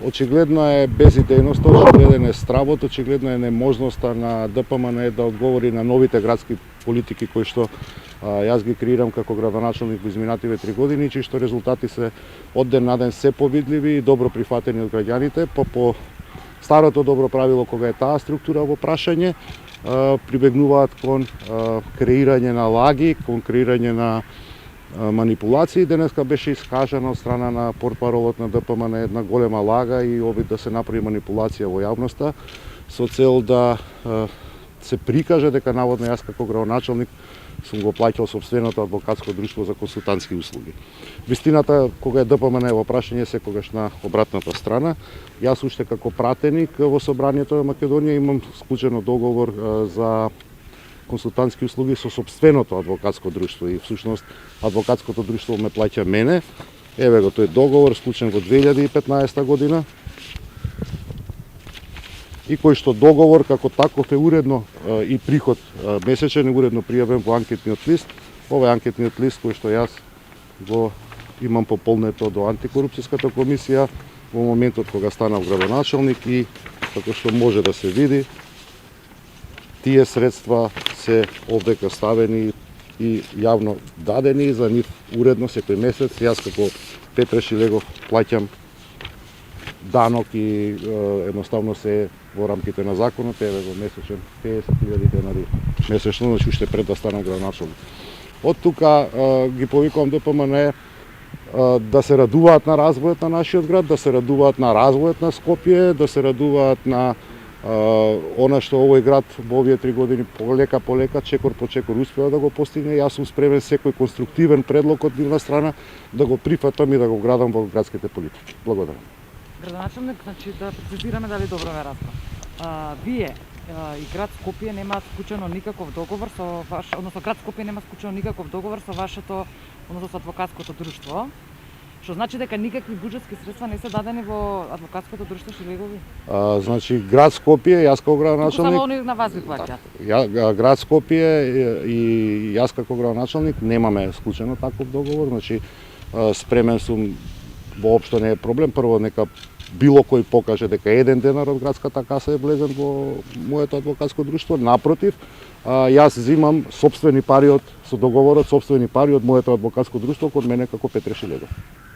очигледно е безидејноста, очигледно е стравот, очигледно е неможноста на ДПМН да одговори на новите градски политики кои што јас ги креирам како градоначелник во изминативе 3 години, чии што резултати се од ден на ден се повидливи и добро прифатени од граѓаните, по старото добро правило кога е таа структура во прашање, прибегнуваат кон креирање на лаги, кон креирање на манипулации. Денеска беше искажана од страна на портпаролот на ДПМН една голема лага и обид да се направи манипулација во јавноста со цел да се прикаже дека наводно јас како градоначелник сум го плаќал сопственото адвокатско друштво за консултантски услуги. Вистината, кога е ДПМН во прашање, секогаш на обратната страна. Јас уште како пратеник во Собранието на Македонија имам склучено договор за консултантски услуги со сопственото адвокатско друштво и всушност адвокатското друштво ме плаќа мене. Еве го тој договор склучен во 2015 година и кој што договор како таков е уредно и приход месечен е уредно пријавен во анкетниот лист. Овој анкетниот лист кој што јас го имам пополнето до антикорупцијската комисија во моментот кога станав градоначелник и како што може да се види, тие средства се овдека ставени и јавно дадени за нив уредно секој месец. Јас како Петре Шилегов плаќам данок и едноставно се во рамките на законот, еве го месечен 50.000 денари месечно, значи уште пред да станам градоначелник. Од тука ги повикувам ДПМН да се радуваат на развојот на нашиот град, да се радуваат на развојот на Скопје, да се радуваат на она што овој град во овие 3 години полека, чекор по чекор успеа да го постигне. Јас сум спремен секој конструктивен предлог од нивна страна да го прифатам и да го градам во градските политики. Благодарам. Градоначелник, значи да прецизираме дали добро ме разбрав. Вие и град Скопје немаат склучено никаков договор со односно град Скопје нема склучено никаков договор со вашето, односно со адвокатското друштво. Што значи дека никакви буџетски средства не се дадени во адвокатското друштво Шилегови? Значи град Скопје, јас како градоначелник, само они на вас ви плаќаат. Град Скопје и јас како градоначелник немаме склучено таков договор, значи спремен сум, воопшто не е проблем. Прво нека било кој покаже дека еден денар од градската каса е влезен во моето адвокатско друштво. Напротив, јас зимам сопствени пари со договорот, сопствени пари од моето адвокатско друштво код мене како Петре Шилегов.